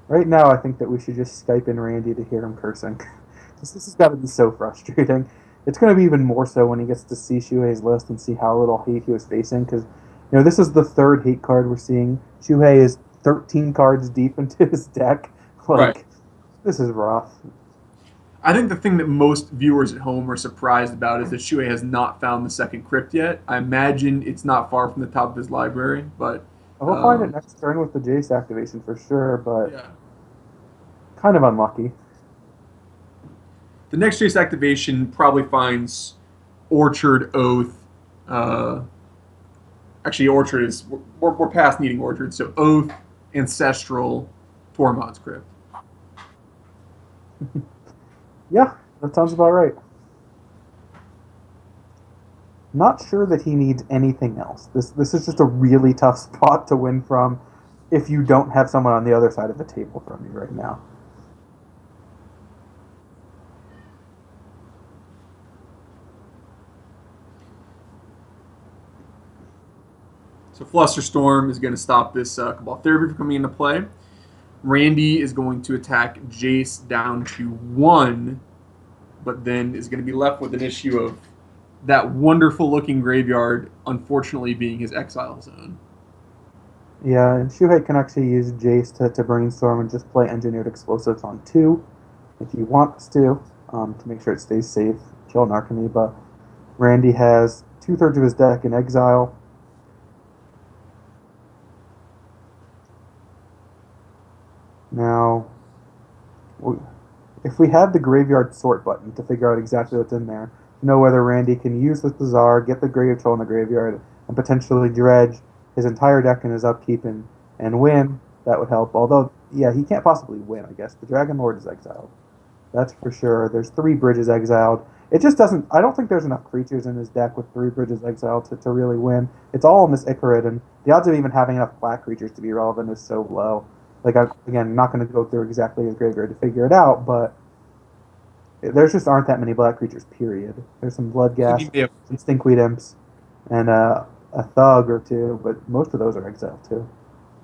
right now I think that we should just Skype in Randy to hear him cursing. This has got to be so frustrating. It's going to be even more so when he gets to see Shuhei's list and see how little hate he was facing. Because this is the third hate card we're seeing. Shuhei is 13 cards deep into his deck. Right. Like, this is rough. I think the thing that most viewers at home are surprised about is that Shuei has not found the second crypt yet. I imagine it's not far from the top of his library, but He'll find it next turn with the Jace activation for sure, but yeah. kind of unlucky. The next Jace activation probably finds Orchard, Oath. Uh, Actually, Orchard is we're past needing Orchard, so Oath, Ancestral, Tormod's Crypt. Yeah, that sounds about right. Not sure that he needs anything else. This is just a really tough spot to win from if you don't have someone on the other side of the table from you right now. So Flusterstorm is going to stop this Cabal Therapy from coming into play. Randy is going to attack Jace down to 1, but then is going to be left with an issue of that wonderful looking graveyard, unfortunately being his exile zone. Yeah, and Shuhei can actually use Jace to brainstorm and just play engineered explosives on 2 if he wants to make sure it stays safe, kill Narcomoeba. But Randy has 2/3 of his deck in exile. Now, if we had the graveyard sort button to figure out exactly what's in there, to know whether Randy can use this Bazaar, get the Grave Troll in the graveyard, and potentially dredge his entire deck in his upkeep and win, that would help. Although, yeah, he can't possibly win, I guess. The Dragon Lord is exiled. That's for sure. There's 3 bridges exiled. It just doesn't. I don't think there's enough creatures in his deck with 3 bridges exiled to really win. It's all in this Icarid, and the odds of even having enough black creatures to be relevant is so low. Like, again, not going to go through exactly his graveyard to figure it out, but there just aren't that many black creatures, period. There's some Blood Gas, some Stinkweed Imps, and a thug or two, but most of those are exiled too.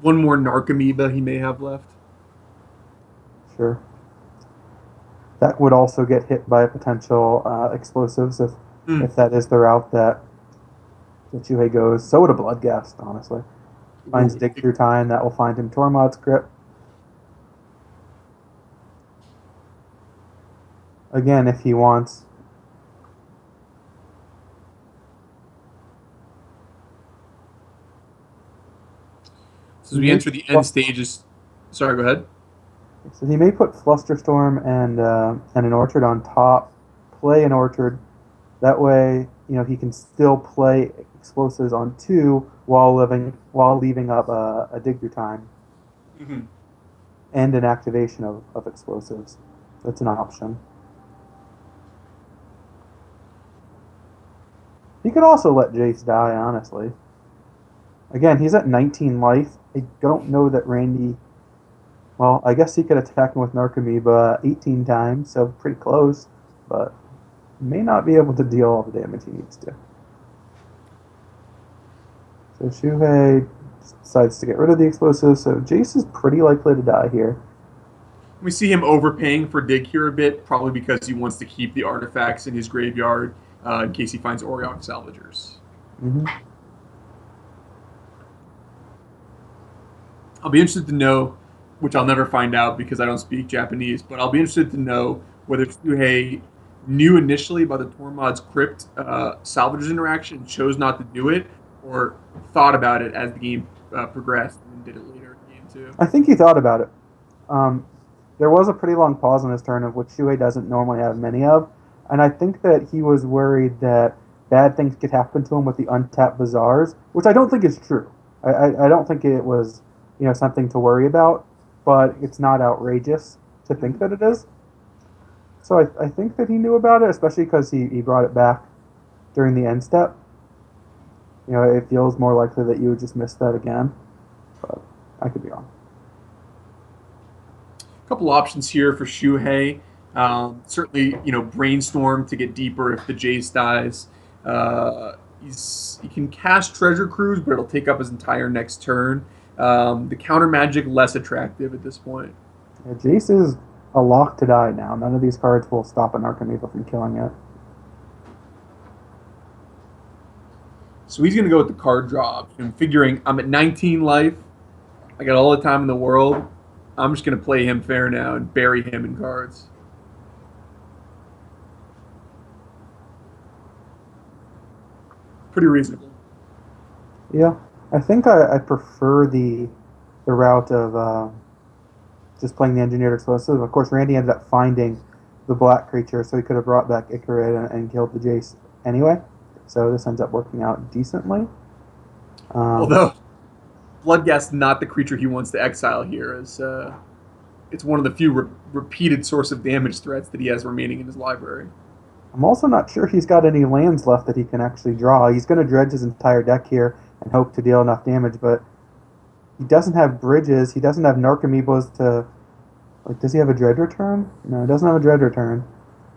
One more Narcomoeba he may have left. Sure. That would also get hit by potential explosives Mm. if that is the route that Shuhei goes. So would a Bloodghast, honestly. Finds Ooh. Dig Through Time, that will find him Tormod's Crypt. Again, if he wants. So as He we may enter the end stages, sorry, go ahead. So he may put Flusterstorm and an Orchard on top, play an Orchard. That way, he can still play explosives on two while leaving up a Dig Through Time Hmm. and an activation of explosives. That's an option. He could also let Jace die, honestly. Again, he's at 19 life. I don't know that Randy. Well, I guess he could attack him with Narcomoeba 18 times, so pretty close, but may not be able to deal all the damage he needs to. So Shuhei decides to get rid of the explosives, so Jace is pretty likely to die here. We see him overpaying for Dig here a bit, probably because he wants to keep the artifacts in his graveyard in case he finds Oriok salvagers. Mm-hmm. I'll be interested to know, which I'll never find out because I don't speak Japanese, but I'll be interested to know whether Tsuhei knew initially about the Tormod's Crypt salvagers interaction and chose not to do it, or thought about it as the game progressed and did it later in game two. I think he thought about it. Um, there was a pretty long pause on his turn, of which Shuhei doesn't normally have many of, and I think that he was worried that bad things could happen to him with the untapped bazaars, which I don't think is true. I don't think it was something to worry about, but it's not outrageous to think that it is. So I think that he knew about it, especially because he brought it back during the end step. It feels more likely that you would just miss that again, but I could be wrong. A couple options here for Shuhei. Certainly, brainstorm to get deeper if the Jace dies. He can cast Treasure Cruise, but it'll take up his entire next turn. The counter magic less attractive at this point. Yeah, Jace is a lock to die now. None of these cards will stop an Arcaneva from killing it. So he's going to go with the card draw. I'm figuring I'm at 19 life. I got all the time in the world. I'm just going to play him fair now and bury him in cards. Pretty reasonable. Yeah, I think I prefer the route of just playing the engineered explosive. Of course, Randy ended up finding the black creature, so he could have brought back Icarid and killed the Jace anyway. So this ends up working out decently. Although Bloodghast not the creature he wants to exile here, as it's one of the few repeated source of damage threats that he has remaining in his library. I'm also not sure he's got any lands left that he can actually draw. He's going to dredge his entire deck here and hope to deal enough damage, but he doesn't have bridges. He doesn't have Narcomoebas to. Like, does he have a Dread Return? No, he doesn't have a Dread Return.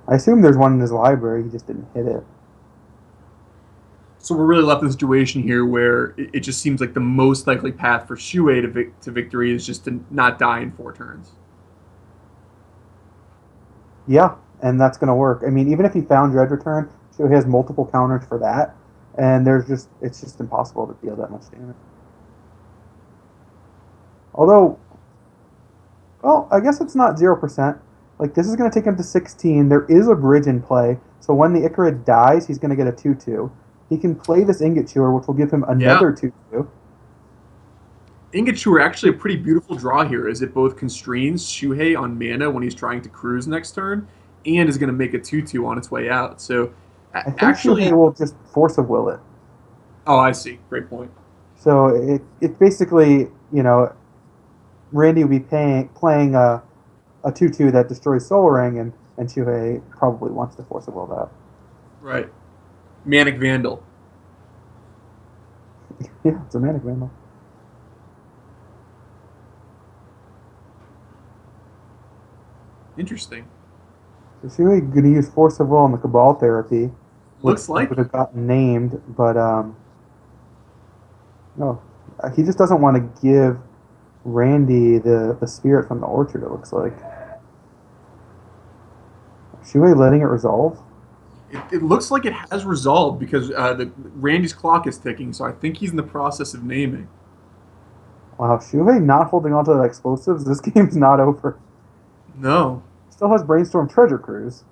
I assume there's one in his library. He just didn't hit it. So we're really left in a situation here where it just seems like the most likely path for Shuei to victory is just to not die in 4 turns. Yeah, and that's going to work. I mean, even if he found Dread Return, he has multiple counters for that, and it's just impossible to deal that much damage. Although, well, I guess it's not 0%. Like, this is going to take him to 16. There is a bridge in play, so when the Icarid dies, he's going to get a 2/2. He can play this Ingot Chewer, which will give him another 2/2. Ingot Chewer actually a pretty beautiful draw here, as it both constrains Shuhei on mana when he's trying to cruise next turn, and is going to make a 2/2 on its way out. So, I think actually, Shuhei will just Force of Will it. oh, I see. Great point. So it basically, Randy will be playing a 2/2 that destroys Soul Ring, and Shuhei probably wants to Force of Will that. Right. Manic Vandal. Yeah, it's a Manic Vandal. Interesting. So Shuhei going to use Force of Will on the Cabal Therapy, which Looks like would have gotten named, but No, he just doesn't want to give Randy the spirit from the orchard. It looks like. Shuhei letting it resolve. It looks like it has resolved because the Randy's clock is ticking, so I think he's in the process of naming. Wow, Shuhei not holding on to the explosives. This game's not over. No. Still has Brainstorm Treasure Cruise.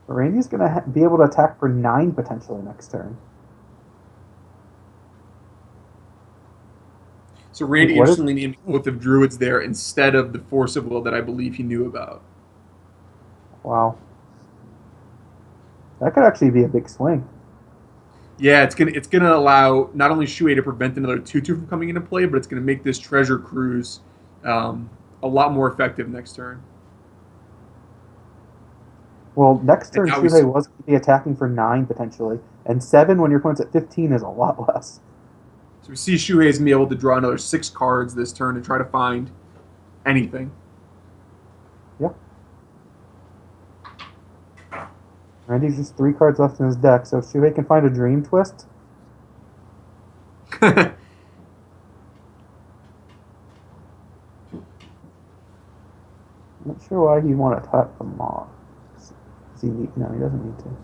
Randy's going to be able to attack for 9 potentially next turn. So Wait, Randy what is. interestingly named Oath of Druids there instead of the Force of Will that I believe he knew about. Wow. That could actually be a big swing. Yeah, it's gonna allow not only Shuei to prevent another 2/2 from coming into play, but it's gonna make this treasure cruise um, a lot more effective next turn. Well, next And turn now we Shuhei see, was going to be attacking for 9 potentially. And 7 when your opponent's at 15 is a lot less. so we see Shuei is gonna be able to draw another 6 cards this turn to try to find anything. Yeah. Randy's just 3 cards left in his deck, so if Shuhei can find a Dream Twist. I'm not sure why he'd want to tap the Moth. Does he need? No, he doesn't need to.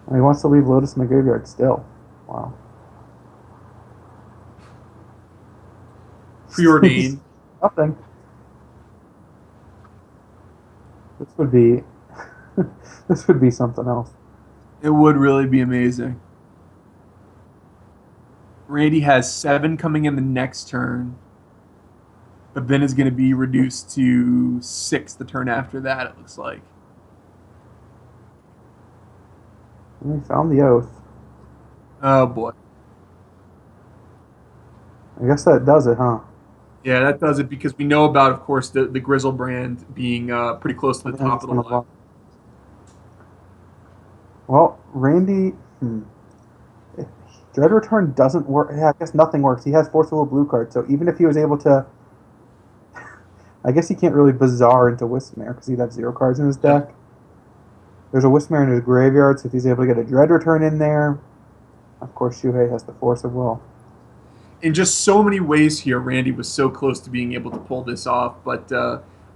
And he wants to leave Lotus in the graveyard still. Wow. Preordained. Nothing. This would be this would be something else. It would really be amazing. Randy has 7 coming in the next turn, but then is going to be reduced to 6 the turn after that, it looks like. We found the oath. Oh boy. I guess that does it, huh? Yeah, that does it because we know about, of course, the Grizzle brand being pretty close to the top Everything's of the on the line. block. Well, Randy. If Dread Return doesn't work. Yeah, I guess nothing works. He has Forcible Blue card, so even if he was able to. I guess he can't really Bazaar into Wismare because he'd have 0 cards in his Yeah. deck. There's a Wismare in his graveyard, so if he's able to get a Dread Return in there, of course Shuhei has the Force of Will. In just so many ways here, Randy was so close to being able to pull this off, but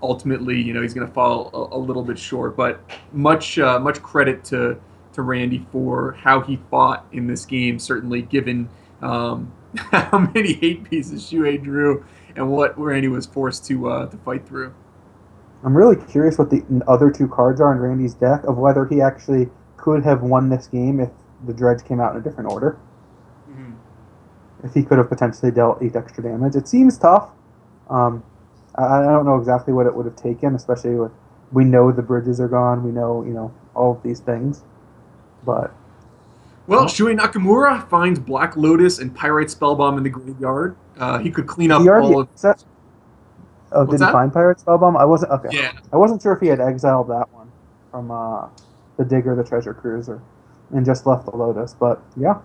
ultimately, he's going to fall a little bit short. But much credit to Randy for how he fought in this game. Certainly, given how many hate pieces Shuei drew and what Randy was forced to fight through. I'm really curious what the other 2 cards are in Randy's deck, of whether he actually could have won this game if the Dredge came out in a different order. Mm-hmm. If he could have potentially dealt 8 extra damage. It seems tough. Um, I don't know exactly what it would have taken, especially with we know the bridges are gone. We know all of these things, but Well, Shuei Nakamura finds Black Lotus and Pyrite Spellbomb in the graveyard. He could clean did he up already all of. exit? Oh, What's did he that? find Pirate Spellbomb? I wasn't okay. Yeah. I wasn't sure if he had exiled that one from the Digger, the Treasure Cruiser, and just left the Lotus. But yeah,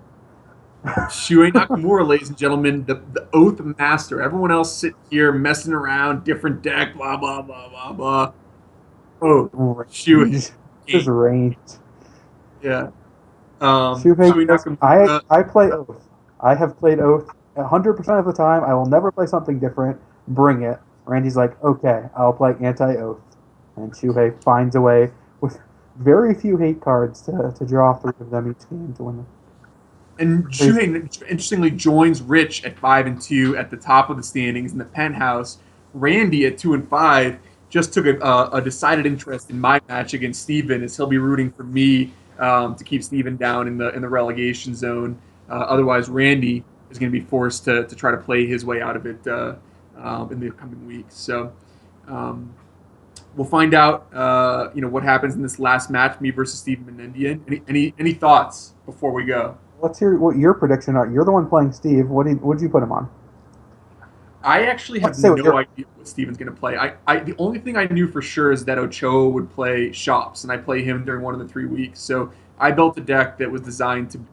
Shuei Nakamura, ladies and gentlemen, the Oath Master. Everyone else sitting here messing around, different deck, blah, blah, blah, blah, blah. Oh, Shuei. range, Game. his range. Yeah. Shuhei Shuei goes, I Nakamura. I play Oath. I have played Oath 100% of the time. I will never play something different. Bring it. Randy's like, okay, I'll play anti-Oath. And Shuhei finds a way with very few hate cards to draw 3 of them each game to win them. And Crazy. Shuhei, interestingly, joins Rich at 5-2 at the top of the standings in the penthouse. Randy at 2-5 just took a decided interest in my match against Steven, as he'll be rooting for me to keep Steven down in the relegation zone. Otherwise, Randy is going to be forced to try to play his way out of it in the coming weeks. So um, we'll find out, what happens in this last match, me versus Steven Menendian. Any thoughts before we go? Let's hear what your prediction are. You're the one playing Steve. What'd you put him on? I actually have Let's say what no your idea what Steven's going to play. The only thing I knew for sure is that Ochoa would play Shops, and I play him during one of the 3 weeks. So I built a deck that was designed to be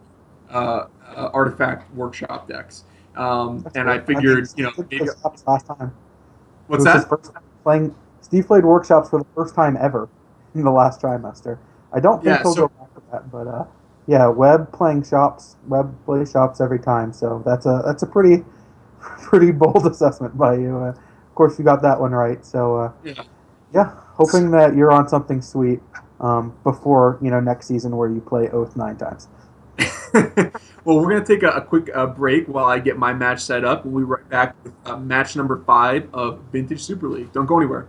artifact workshop decks, that's and I fair. I mean, figured, Steve did maybe. play Shops last time. It What's was his that? first time playing. Steve played workshops for the first time ever in the last trimester. I don't think Yeah. he'll go So back to that, but yeah, Webb playing shops, Webb plays shops every time, so that's a pretty pretty bold assessment by you. Of course, you got that one right. So yeah. yeah, hoping that you're on something sweet before next season where you play Oath 9 times. Well, we're gonna take a quick break while I get my match set up. We'll be right back with match number 5 of Vintage Super League. Don't go anywhere.